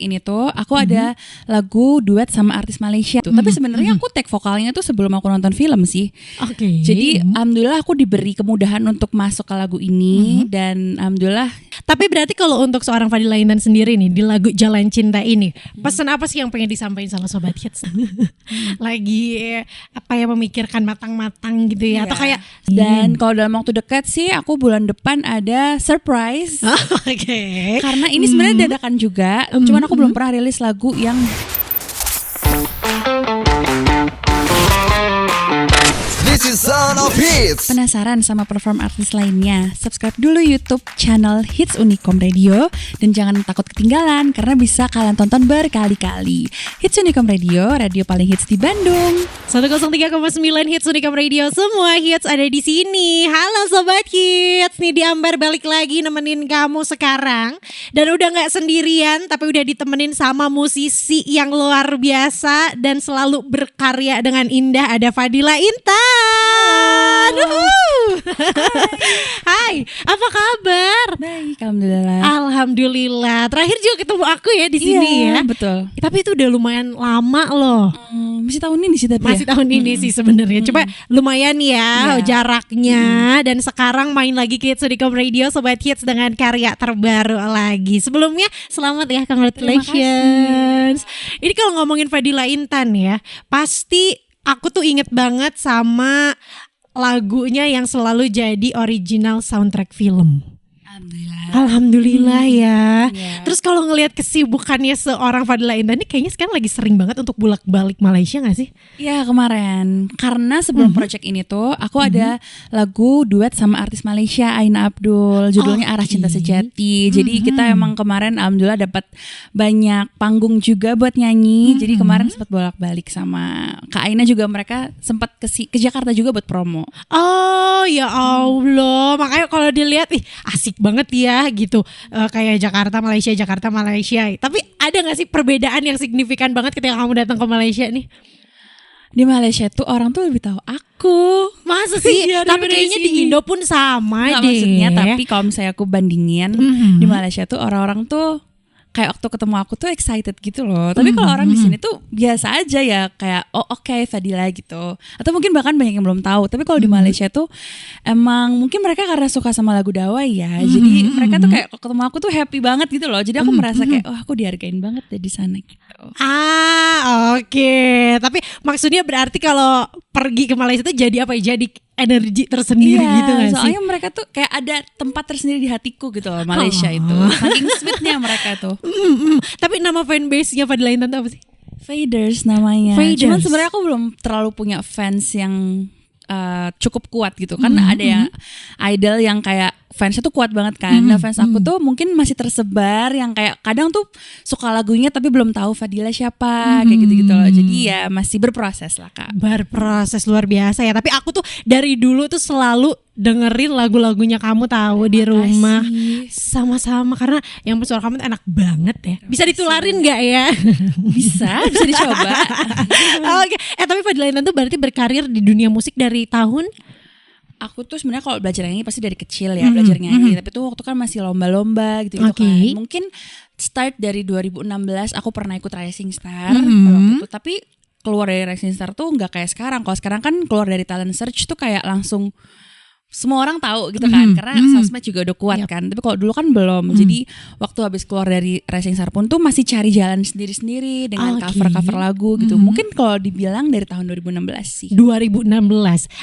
project ini tuh aku ada lagu duet sama artis Malaysia tuh. Tapi sebenarnya aku take vokalnya tuh sebelum aku nonton film sih. Oke. Jadi alhamdulillah aku diberi kemudahan untuk masuk ke lagu ini dan alhamdulillah. Tapi berarti kalau untuk seorang Fadila Intan sendiri nih di lagu Jalan Cinta ini, pesan apa sih yang pengen disampaikan sama Sobat Hits? Lagi apa ya, memikirkan matang-matang gitu ya, atau kayak dan kalau dalam waktu dekat sih aku bulan depan ada surprise. Oke. Karena ini sebenarnya dadakan juga, cuman aku belum pernah rilis lagu yang This is Sound of Hits. penasaran sama perform artis lainnya. Subscribe dulu YouTube channel Hits Unicom Radio dan jangan takut ketinggalan karena bisa kalian tonton berkali-kali. Hits Unicom Radio, radio paling hits di Bandung. 103,9 Hits Unicom Radio, semua hits ada di sini. Halo Sobat Hits, nih di Ambar balik lagi nemenin kamu sekarang. Dan udah gak sendirian, tapi udah ditemenin sama musisi yang luar biasa dan selalu berkarya dengan indah. Ada Fadila Intan. Hai, apa kabar? Baik, alhamdulillah. Alhamdulillah. Terakhir juga ketemu aku ya di sini ya. Betul. Tapi itu udah lumayan lama loh. Masih tahun ini sih tapi Masih tahun ini sih sebenarnya. Coba lumayan ya jaraknya. Dan sekarang main lagi ke Hits Unicom Radio, Sobat Hits, dengan karya terbaru lagi. Sebelumnya selamat ya, congratulations. Ini kalau ngomongin Fadila Intan ya, pasti aku tuh inget banget sama lagunya yang selalu jadi original soundtrack film. Alhamdulillah ya. Terus kalau ngelihat kesibukannya seorang Fadila Intan ini, kayaknya sekarang lagi sering banget untuk bolak-balik Malaysia gak sih? Ya kemarin, karena sebelum project ini tuh aku ada lagu duet sama artis Malaysia, Aina Abdul, judulnya Arah Cinta Sejati. Jadi kita emang kemarin alhamdulillah dapat banyak panggung juga buat nyanyi. Jadi kemarin sempat bolak-balik sama Kak Aina juga, mereka sempat ke Jakarta juga buat promo. Oh ya Allah, makanya kalau dilihat asik banget ya gitu, kayak Jakarta Malaysia. Tapi ada gak sih perbedaan yang signifikan banget ketika kamu datang ke Malaysia nih? Di Malaysia tuh orang tuh lebih tahu aku. Masa sih? Iya, tapi kayaknya di Indo pun sama nggak, deh. maksudnya tapi kalau misalnya aku bandingin di Malaysia tuh orang-orang tuh kayak waktu ketemu aku tuh excited gitu loh. Tapi kalau orang di sini tuh biasa aja ya, kayak oh oke, Fadila gitu. Atau mungkin bahkan banyak yang belum tahu. Tapi kalau di Malaysia tuh emang mungkin mereka karena suka sama lagu Dawai ya. Jadi mereka tuh kayak ketemu aku tuh happy banget gitu loh. Jadi aku merasa kayak aku dihargain banget deh di sana gitu. Oke. Tapi maksudnya berarti kalau pergi ke Malaysia tuh jadi apa ya? Jadi energi tersendiri gitu gak sih? Soalnya mereka tuh kayak ada tempat tersendiri di hatiku gitu loh, Malaysia itu. Saking sweetnya mereka tuh. Tapi nama fanbase-nya Fadila Intan tuh apa sih? Faders namanya. Faders. Cuman sebenarnya aku belum terlalu punya fans yang cukup kuat gitu. Karena ada yang idol yang kayak fansnya tuh kuat banget kan. Nah fans aku tuh mungkin masih tersebar yang kayak kadang tuh suka lagunya tapi belum tahu Fadila siapa, kayak gitu-gitu loh. Jadi ya masih berproses lah Kak. Berproses luar biasa ya. Tapi aku tuh dari dulu tuh selalu dengerin lagu-lagunya kamu tahu di rumah. Sama-sama, karena yang suara kamu tuh enak banget ya. Bisa ditularin gak ya? Bisa dicoba. Oke. Tapi Fadila Intan tuh berarti berkarir di dunia musik dari tahun? Aku tuh sebenarnya kalau belajar nyanyi pasti dari kecil ya, belajar nyanyi. Tapi tuh waktu kan masih lomba-lomba gitu kan. Mungkin start dari 2016 aku pernah ikut Rising Star waktu itu. Tapi keluar dari Rising Star tuh nggak kayak sekarang. Kalau sekarang kan keluar dari Talent Search tuh kayak langsung semua orang tahu gitu kan, karena sosmed juga udah kuat kan. Tapi kalau dulu kan belum. Jadi waktu habis keluar dari Rising Star pun tuh masih cari jalan sendiri-sendiri dengan cover-cover lagu gitu. Mungkin kalau dibilang dari tahun 2016 sih. 2016.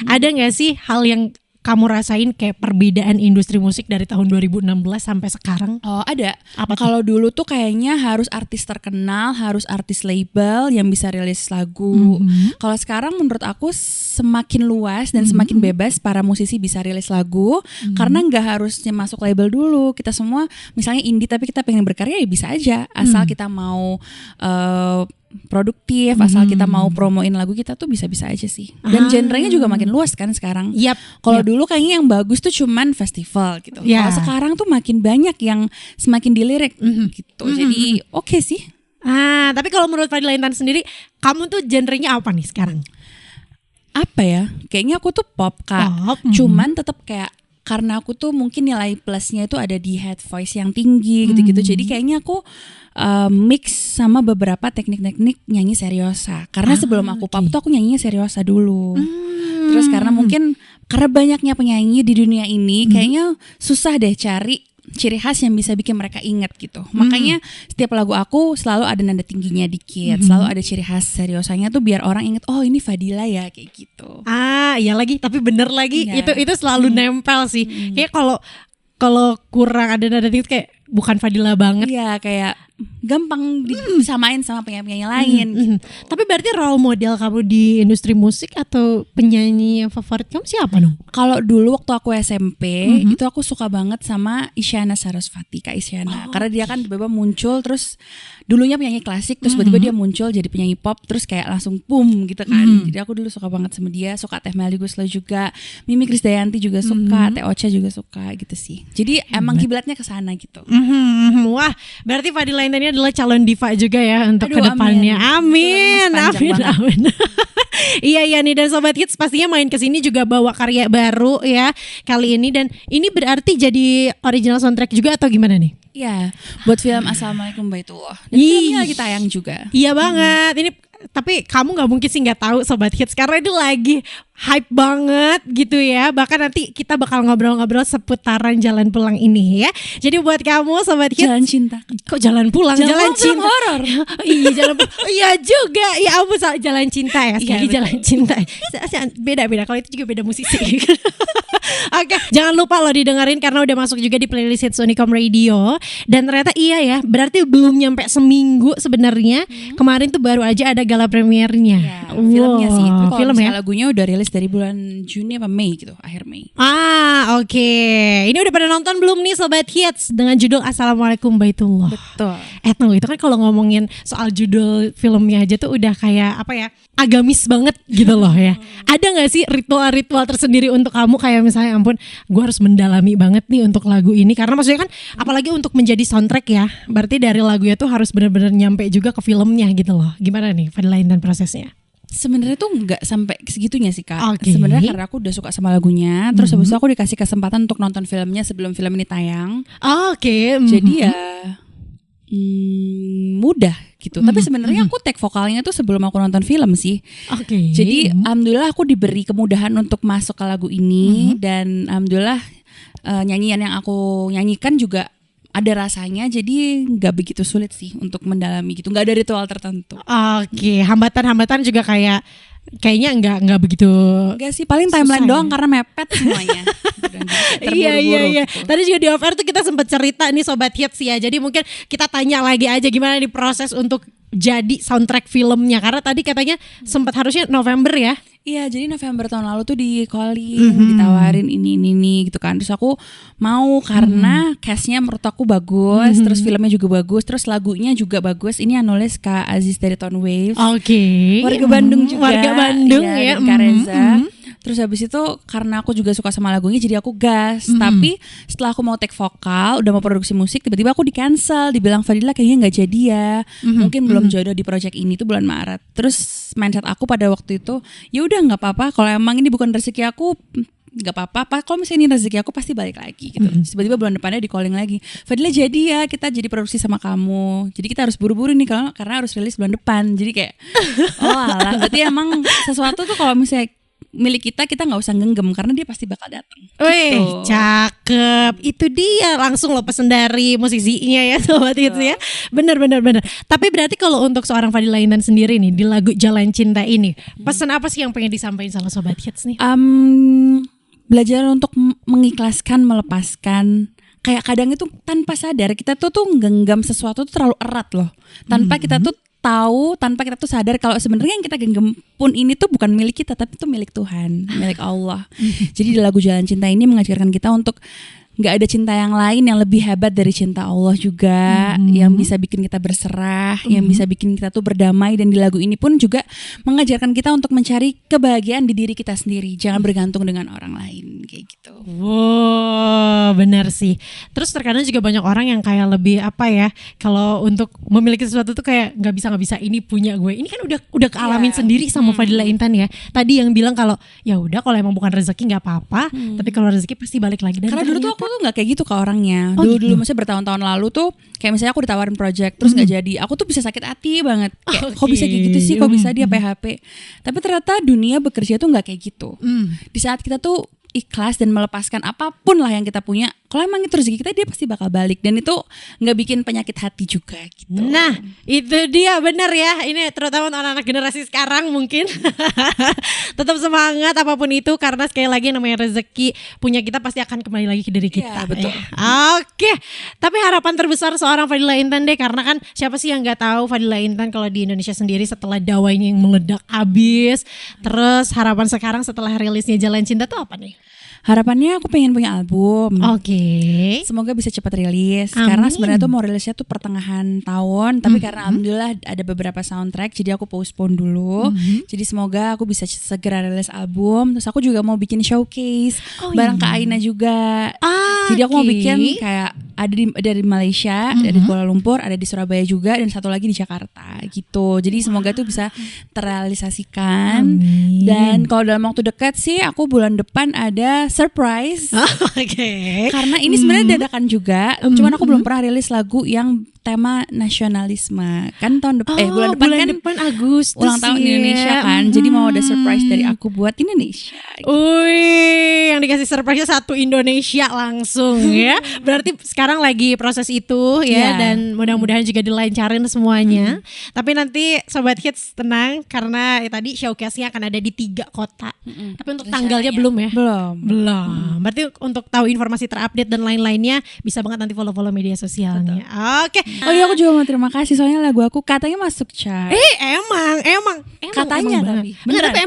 Ada gak sih hal yang kamu rasain kayak perbedaan industri musik dari tahun 2016 sampai sekarang? Oh ada. Kalau dulu tuh kayaknya harus artis terkenal, harus artis label yang bisa rilis lagu. Kalau sekarang menurut aku semakin luas dan semakin bebas para musisi bisa rilis lagu. Karena gak harusnya masuk label dulu. Kita semua misalnya indie tapi kita pengen berkarya ya bisa aja. Asal kita mau produktif, asal kita mau promoin lagu kita tuh bisa-bisa aja sih. Dan genrenya juga makin luas kan sekarang. Kalau dulu kayaknya yang bagus tuh cuman festival gitu. Kalau sekarang tuh makin banyak yang semakin dilirik gitu. Jadi oke sih. Tapi kalau menurut Fadila Intan sendiri, kamu tuh genrenya apa nih sekarang? Apa ya? Kayaknya aku tuh pop Kak. Cuman tetap kayak karena aku tuh mungkin nilai plusnya itu ada di head voice yang tinggi gitu-gitu. Jadi kayaknya aku mix sama beberapa teknik-teknik nyanyi seriosa. Karena sebelum aku pop tuh aku nyanyinya seriosa dulu. Terus karena banyaknya penyanyi di dunia ini, kayaknya susah deh cari ciri khas yang bisa bikin mereka inget gitu. Makanya setiap lagu aku selalu ada nada tingginya dikit, selalu ada ciri khas seriosanya tuh biar orang inget, oh ini Fadila ya, kayak gitu. Iya lagi, tapi bener lagi, itu selalu nempel sih. Kayak kalau kurang ada nada tinggi kayak bukan Fadila banget. Iya, kayak gampang disamain sama penyanyi-penyanyi lain gitu. Tapi berarti role model kamu di industri musik atau penyanyi yang favorit kamu siapa dong? Kalau dulu waktu aku SMP itu aku suka banget sama Isyana Sarasvati, Kak Isyana. Karena dia kan tiba-tiba muncul, terus dulunya penyanyi klasik, terus tiba-tiba dia muncul jadi penyanyi pop, terus kayak langsung boom gitu kan. Jadi aku dulu suka banget sama dia, suka Teh Melly Guslo juga, Mimi Krisdayanti juga suka, Teh Ocha juga suka gitu sih. Jadi emang kiblatnya ke sana gitu. Wah, berarti Fadila ini adalah calon diva juga ya untuk kedepannya. Amin. Iya nih, dan Sobat Hits pastinya main kesini juga bawa karya baru ya kali ini, dan ini berarti jadi original soundtrack juga atau gimana nih? Iya, buat film Assalamualaikum Baitullah. Dan filmnya lagi tayang juga. Iya banget. Ini tapi kamu nggak mungkin sih nggak tahu Sobat Hits karena ini lagi hype banget gitu ya. Bahkan nanti kita bakal ngobrol-ngobrol seputaran jalan pulang ini ya. Jadi buat kamu Sobat Hits, jalan cinta. Kok jalan pulang? Jalan cinta. Horor. Iya jalan. Iya juga. Ya ampun, jalan cinta ya. Sekali jalan cinta. Beda-beda. Kalau itu juga beda musisi. Oke, jangan lupa lo didengerin karena udah masuk juga di playlist Hits Unicom Radio. Dan ternyata iya ya, berarti belum nyampe seminggu sebenarnya. Kemarin tuh baru aja ada gala premiernya. Ya, filmnya sih. Itu film ya. Lagunya udah rilis dari bulan Juni apa Mei gitu, akhir Mei. Oke. Ini udah pada nonton belum nih Sobat Hits dengan judul Assalamualaikum Baitullah? Betul. Tunggu, itu kan kalau ngomongin soal judul filmnya aja tuh udah kayak apa ya, agamis banget gitu loh ya. Ada gak sih ritual-ritual tersendiri untuk kamu, kayak misalnya ampun gue harus mendalami banget nih untuk lagu ini, karena maksudnya kan apalagi untuk menjadi soundtrack ya, berarti dari lagunya tuh harus benar-benar nyampe juga ke filmnya gitu loh. Gimana nih Fadila dan prosesnya? Sebenarnya tuh nggak sampai segitunya sih Kak. Okay. Sebenarnya karena aku udah suka sama lagunya, terus habis itu aku dikasih kesempatan untuk nonton filmnya sebelum film ini tayang. Oke. Jadi ya mudah gitu. Tapi sebenarnya aku take vokalnya tuh sebelum aku nonton film sih. Oke. Jadi alhamdulillah aku diberi kemudahan untuk masuk ke lagu ini, dan alhamdulillah nyanyian yang aku nyanyikan juga ada rasanya, jadi nggak begitu sulit sih untuk mendalami gitu, nggak ada ritual tertentu. Oke, hambatan-hambatan juga kayaknya nggak begitu. Enggak sih, paling timeline doang karena mepet semuanya. Iya. Gitu. Tadi juga di off air tuh kita sempat cerita nih Sobat Hits ya. Jadi mungkin kita tanya lagi aja gimana nih proses untuk jadi soundtrack filmnya, karena tadi katanya sempat harusnya November ya. Iya, jadi November tahun lalu tuh di calling, ditawarin ini gitu kan. Terus aku mau karena castnya menurut aku bagus, terus filmnya juga bagus, terus lagunya juga bagus. Ini yang nulis Kak Aziz dari Tone Wave. Oke. Warga Bandung juga. Warga Bandung ya. Dan Kak Reza. Terus habis itu karena aku juga suka sama lagunya, jadi aku gas. Tapi setelah aku mau take vokal, udah mau produksi musik, tiba-tiba aku di cancel, dibilang Fadila kayaknya nggak jadi ya, mungkin belum jodoh di project ini tuh bulan Maret. Terus mindset aku pada waktu itu, ya udah nggak apa-apa, kalau emang ini bukan rezeki aku nggak apa-apa, kalau misalnya ini rezeki aku pasti balik lagi gitu. Tiba-tiba bulan depannya di calling lagi, Fadila jadi ya, kita jadi produksi sama kamu, jadi kita harus buru-buru nih karena harus rilis bulan depan. Jadi kayak oh alah, berarti emang sesuatu tuh kalau misalnya milik kita nggak usah genggam karena dia pasti bakal datang. Wih, cakep. Itu dia, langsung lo pesen dari musisinya ya Sobat Hits ya. Bener. Tapi berarti kalau untuk seorang Fadila Intan sendiri nih di lagu Jalan Cinta ini, pesan apa sih yang pengen disampaikan sama Sobat Hits nih? Belajar untuk mengikhlaskan, melepaskan. Kayak kadang itu tanpa sadar kita tuh genggam sesuatu tuh terlalu erat loh. Tanpa kita tuh tahu, tanpa kita tuh sadar kalau sebenarnya yang kita genggam pun ini tuh bukan milik kita, tapi itu milik Tuhan, milik Allah. Jadi di lagu Jalan Cinta ini mengajarkan kita untuk nggak ada cinta yang lain yang lebih hebat dari cinta Allah juga, yang bisa bikin kita berserah, yang bisa bikin kita tuh berdamai. Dan di lagu ini pun juga mengajarkan kita untuk mencari kebahagiaan di diri kita sendiri, jangan bergantung dengan orang lain kayak gitu. Wow, benar sih. Terus terkadang juga banyak orang yang kayak lebih apa ya, kalau untuk memiliki sesuatu tuh kayak nggak bisa ini punya gue. Ini kan udah kealamin sendiri sama Fadila Intan ya. Tadi yang bilang kalau ya udah kalau emang bukan rezeki nggak apa-apa, tapi kalau rezeki pasti balik lagi. Dan karena dulu tuh aku tuh nggak kayak gitu ke orangnya. Oh, Dulu gitu. maksudnya bertahun-tahun lalu tuh kayak misalnya aku ditawarin project terus nggak jadi, aku tuh bisa sakit hati banget. Kayak kok bisa kayak gitu sih, kok bisa dia PHP. Tapi ternyata dunia bekerja tuh nggak kayak gitu. Di saat kita tuh ikhlas dan melepaskan apapun lah yang kita punya, kalau emang itu rezeki kita, dia pasti bakal balik, dan itu nggak bikin penyakit hati juga gitu. Nah itu dia, benar ya, ini terutama untuk anak-anak generasi sekarang mungkin tetap semangat apapun itu, karena sekali lagi namanya rezeki punya kita pasti akan kembali lagi ke diri kita. Ya, betul. Oke, tapi harapan terbesar seorang Fadila Intan deh, karena kan siapa sih yang nggak tahu Fadila Intan kalau di Indonesia sendiri setelah dawainya yang meledak abis, terus harapan sekarang setelah rilisnya Jalan Cinta tuh apa nih? Harapannya aku pengen punya album. Oke. Semoga bisa cepat rilis. Amin. Karena sebenarnya tuh mau rilisnya tuh pertengahan tahun, tapi karena alhamdulillah ada beberapa soundtrack, jadi aku postpone dulu. Jadi semoga aku bisa segera rilis album. Terus aku juga mau bikin showcase bareng Kak Aina juga. Jadi aku mau bikin kayak ada dari Malaysia, ada di Kuala Lumpur, ada di Surabaya juga, dan satu lagi di Jakarta gitu. Jadi semoga itu bisa terrealisasikan. Amin. Dan kalau dalam waktu dekat sih aku bulan depan ada surprise. Oke. Karena ini sebenarnya dadakan juga. Cuman aku belum pernah rilis lagu yang tema nasionalisme. Kan tahun bulan depan kan Agustus ulang tahun Indonesia kan. Jadi mau ada surprise dari aku buat Indonesia. Wih, yang dikasih surprise satu Indonesia langsung ya. Berarti sekarang lagi proses itu ya, dan mudah-mudahan juga dilancarin semuanya. Tapi nanti Sobat Hits tenang, karena tadi showcase-nya akan ada di 3 kota. Tapi untuk tanggalnya belum ya? Belum. Berarti untuk tahu informasi terupdate dan lain-lainnya bisa banget nanti follow-follow media sosialnya. Oke. Oh iya, aku juga mau terima kasih soalnya lagu aku katanya masuk chart. Emang Katanya tapi beneran. Tapi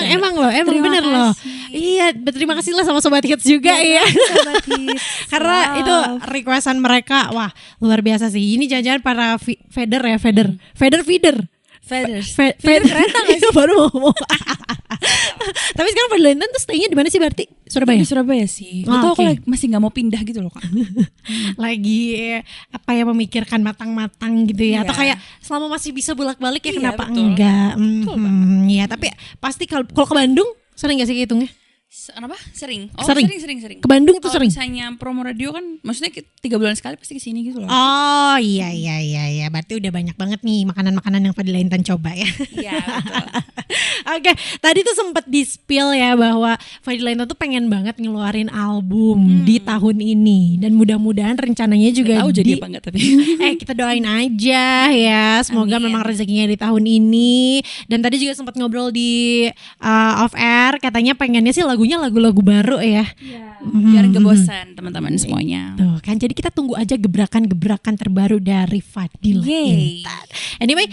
emang loh, Terima bener kasih. loh. Iya, berterima kasih lah sama Sobat Hits juga ya. Sobat Hits. Karena itu requestan mereka, wah luar biasa sih. Ini jangan-jangan para feeder. Feeder kereta gak sih? Baru mau. Tapi sekarang Fadila Intan tuh stay-nya di mana sih berarti? Surabaya? Di Surabaya sih. Atau aku masih gak mau pindah gitu loh Kak. Lagi apa ya, memikirkan matang-matang gitu ya. Iya. Atau kayak selama masih bisa bolak-balik ya, Iya, kenapa betul. enggak? Betul Ya tapi pasti kalau ke Bandung sering gak sih hitungnya? Kenapa? Sering. Sering. Ke Bandung tuh Kalau sering. misalnya promo radio kan maksudnya 3 bulan sekali pasti kesini gitu loh. Oh iya. Berarti udah banyak banget nih makanan-makanan yang Fadila Intan coba ya. Iya, betul. Oke, tadi tuh sempat di-spill ya bahwa Fadila Intan tuh pengen banget ngeluarin album di tahun ini, dan mudah-mudahan rencananya juga Tahu jadi apa enggak tapi. kita doain aja ya, semoga memang rezekinya di tahun ini. Dan tadi juga sempat ngobrol di off air, katanya pengennya sih lagunya lagu-lagu baru ya. Biar gak bosan teman-teman semuanya. Tuh kan, jadi kita tunggu aja gebrakan-gebrakan terbaru dari Fadila Intan. Anyway,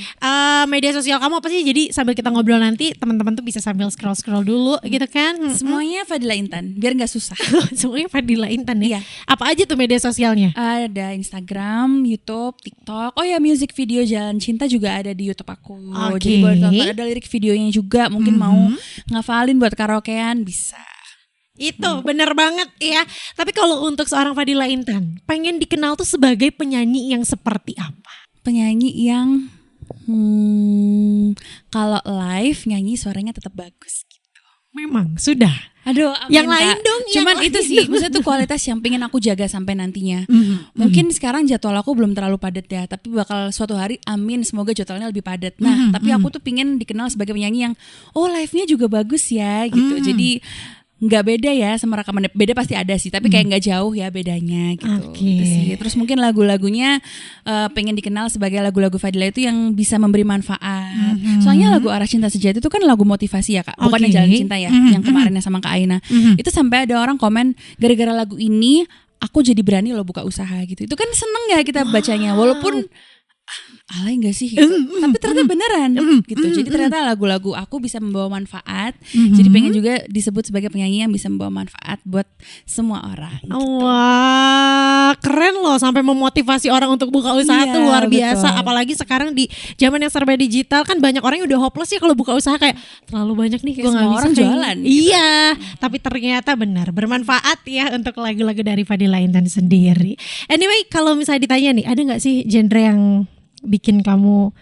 media sosial kamu apa sih? Jadi sambil kita ngobrol nanti teman-teman tuh bisa sambil scroll dulu gitu kan. Semuanya Fadila Intan, biar gak susah. Semuanya Fadila Intan ya. Iya. Apa aja tuh media sosialnya? Ada Instagram, YouTube, TikTok. Oh ya, music video Jalan Cinta juga ada di YouTube aku. Oke. Jadi boleh tonton, ada lirik videonya juga. Mungkin mau ngafalin buat karaokean bisa. Itu bener banget ya. Tapi kalau untuk seorang Fadila Intan, pengen dikenal tuh sebagai penyanyi yang seperti apa? Penyanyi yang kalau live nyanyi suaranya tetap bagus gitu. Memang sudah. Aduh, amin, Yang Kak. lain dong, Cuman yang itu lain sih, maksudnya tuh kualitas yang pengen aku jaga sampai nantinya. Mungkin sekarang jadwal aku belum terlalu padat ya, tapi bakal suatu hari, amin, semoga jadwalnya lebih padat. Nah, tapi aku tuh pengen dikenal sebagai penyanyi yang live-nya juga bagus ya gitu. Jadi nggak beda ya sama rekaman, beda pasti ada sih, tapi kayak nggak jauh ya bedanya gitu. Gitu sih. Terus mungkin lagu-lagunya pengen dikenal sebagai lagu-lagu Fadila itu yang bisa memberi manfaat. Soalnya lagu Arah Cinta Sejati itu kan lagu motivasi ya Kak, bukan yang Jalan Cinta ya, yang kemarinnya sama Kak Aina. Itu sampai ada orang komen, gara-gara lagu ini aku jadi berani loh buka usaha gitu. Itu kan seneng ya kita bacanya, walaupun alay gak sih gitu. Tapi ternyata beneran gitu. Jadi ternyata lagu-lagu aku bisa membawa manfaat. Jadi pengen juga disebut sebagai penyanyi yang bisa membawa manfaat buat semua orang gitu. Wah, keren loh, sampai memotivasi orang untuk buka usaha tuh luar biasa. Betul. Apalagi sekarang di zaman yang serba digital kan, banyak orang yang udah hopeless ya kalau buka usaha, kayak terlalu banyak nih, gue nggak bisa orang jualan gitu. Iya, tapi ternyata benar bermanfaat ya untuk lagu-lagu dari Fadila Intan sendiri. Anyway, kalau misalnya ditanya nih, ada nggak sih genre yang bikin kamu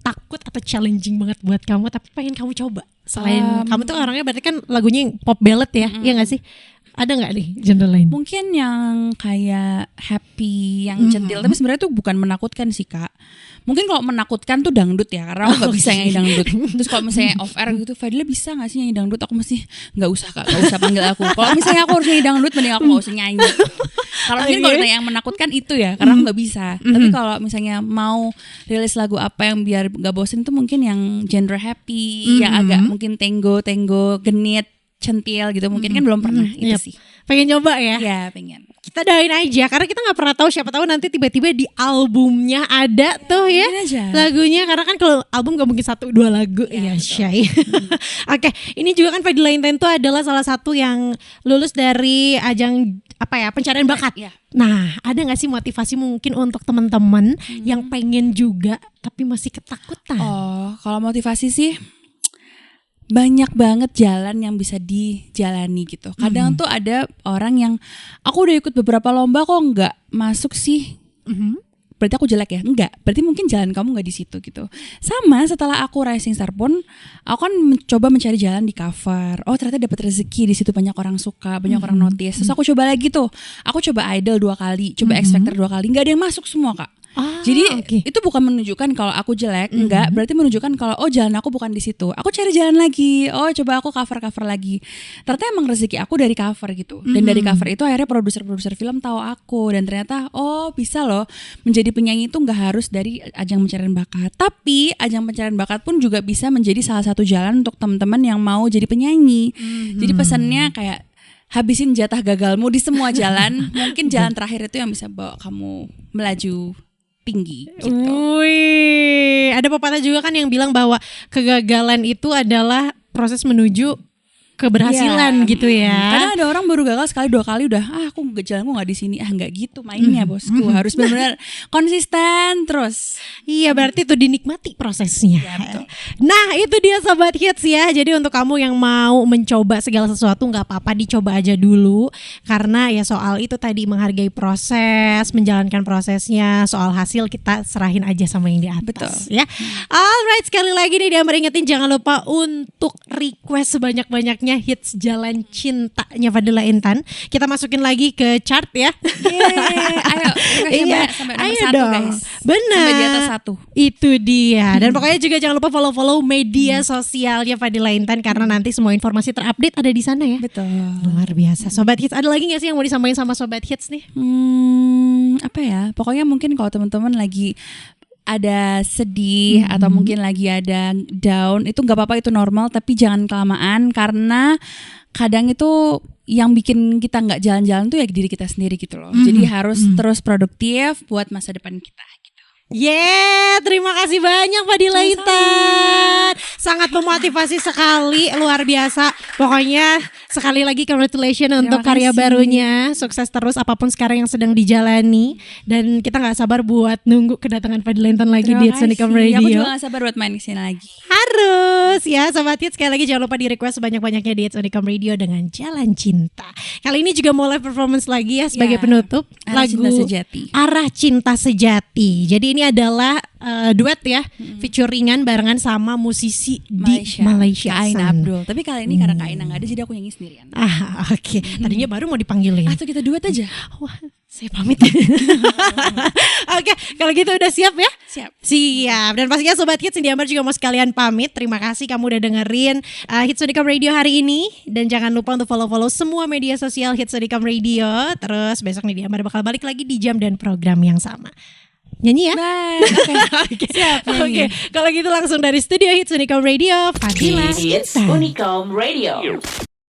takut atau challenging banget buat kamu tapi pengen kamu coba? Selain kamu tuh orangnya berarti kan lagunya yang pop ballad ya, iya gak sih? Ada nggak nih genre lain? Mungkin yang kayak happy, yang centil, tapi sebenarnya itu bukan menakutkan sih Kak. Mungkin kalau menakutkan tuh dangdut ya, karena aku nggak bisa nyanyi dangdut. Terus kalau misalnya off air gitu, Fadila bisa nggak sih nyanyi dangdut? Aku masih nggak usah Kak, nggak usah panggil aku. Kalau misalnya aku harus nyanyi dangdut, mending aku nggak usah nyanyi. Kalau mungkin kalau yang menakutkan itu ya, karena aku nggak bisa. Tapi kalau misalnya mau rilis lagu apa yang biar nggak bosen, itu mungkin yang genre happy, yang agak mungkin tango, genit, centil gitu. Mungkin kan belum pernah itu sih. Pengen nyoba ya? Ya pengen. Kita doain aja karena kita nggak pernah tahu, siapa tahu nanti tiba-tiba di albumnya ada tuh ya lagunya, karena kan kalau album gak mungkin 1-2 lagu ya Syai. Oke, ini juga kan Fadila Intan itu adalah salah satu yang lulus dari ajang pencarian bakat. Nah, ada nggak sih motivasi mungkin untuk teman-teman yang pengen juga tapi masih ketakutan? Oh, kalau motivasi sih banyak banget jalan yang bisa dijalani gitu. Kadang tuh ada orang yang aku udah ikut beberapa lomba kok nggak masuk sih. Berarti aku jelek ya? Enggak. Berarti mungkin jalan kamu nggak di situ gitu. Sama setelah aku Rising Star pun, aku kan mencoba mencari jalan di cover. Oh ternyata dapat rezeki di situ, banyak orang suka, banyak orang notice. Terus aku coba lagi tuh. Aku coba Idol 2 kali, coba X Factor 2 kali. Nggak ada yang masuk semua Kak. Jadi itu bukan menunjukkan kalau aku jelek, enggak, berarti menunjukkan kalau jalan aku bukan di situ. Aku cari jalan lagi. Coba aku cover lagi. Ternyata emang rezeki aku dari cover gitu. Dan dari cover itu akhirnya produser film tahu aku, dan ternyata bisa loh menjadi penyanyi itu enggak harus dari ajang pencarian bakat. Tapi ajang pencarian bakat pun juga bisa menjadi salah satu jalan untuk teman-teman yang mau jadi penyanyi. Jadi pesannya kayak habisin jatah gagalmu di semua jalan. Mungkin jalan terakhir itu yang bisa bawa kamu melaju tinggi gitu. Wih, ada pepatah juga kan yang bilang bahwa kegagalan itu adalah proses menuju keberhasilan gitu ya. Kadang ada orang baru gagal sekali 2 kali udah aku jalanku nggak di sini, nggak gitu mainnya bosku. Harus benar-benar konsisten terus. Iya, berarti itu dinikmati prosesnya. Ya, betul. Nah itu dia Sobat Hits ya. Jadi untuk kamu yang mau mencoba segala sesuatu nggak apa-apa, dicoba aja dulu. Karena ya soal itu tadi, menghargai proses, menjalankan prosesnya. Soal hasil kita serahin aja sama yang di atas. Betul. Ya. Alright, sekali lagi nih dia meringetin, jangan lupa untuk request sebanyak-banyaknya hits Jalan Cintanya Fadila Intan. Kita masukin lagi ke chart ya. Ayo, sampai nomor 1 guys. Benar. Sampai di atas 1. Itu dia. Dan pokoknya juga jangan lupa follow media sosialnya Fadila Intan, karena nanti semua informasi terupdate ada di sana ya. Betul. Luar biasa. Sobat Hits, ada lagi gak sih yang mau disampaikan sama Sobat Hits nih? Apa ya? Pokoknya mungkin kalau teman-teman lagi ada sedih atau mungkin lagi ada down, itu nggak apa-apa, itu normal, tapi jangan kelamaan, karena kadang itu yang bikin kita nggak jalan-jalan tuh ya diri kita sendiri gitu loh. Jadi harus terus produktif buat masa depan kita. Terima kasih banyak Fadila Intan. Sangat memotivasi sekali, luar biasa. Pokoknya sekali lagi congratulations untuk karya barunya. Sukses terus apapun sekarang yang sedang dijalani. Dan kita gak sabar buat nunggu kedatangan Fadila Intan lagi di Hits Unicom Radio. Aku juga gak sabar buat main kesini lagi. Harus ya Sobat Hits, sekali lagi jangan lupa di request sebanyak-banyaknya di Hits Unicom Radio dengan Jalan Cinta. Kali ini juga mau live performance lagi ya sebagai penutup. Lagu Cinta Sejati. Arah Cinta Sejati. Jadi ini adalah duet ya, featuringan barengan sama musisi di Malaysia. Kak Aina Abdul. Tapi kali ini karena Kak Aina gak ada, jadi aku nyanyi sendirian. Oke. Tadinya baru mau dipanggilin. Atau kita duet aja. Wah, saya pamit. Oke, kalau gitu udah siap ya? Siap. Dan pastinya Sobat Hits, India Amar juga mau sekalian pamit. Terima kasih kamu udah dengerin Hits Unicom Radio hari ini. Dan jangan lupa untuk follow semua media sosial Hits Unicom Radio. Terus besok nih India Amar bakal balik lagi di jam dan program yang sama. Nyanyi ya? Oke. Siap. Oke. Kalau gitu langsung dari studio Hits Unicom Radio, Fadila Hits Unicom Radio.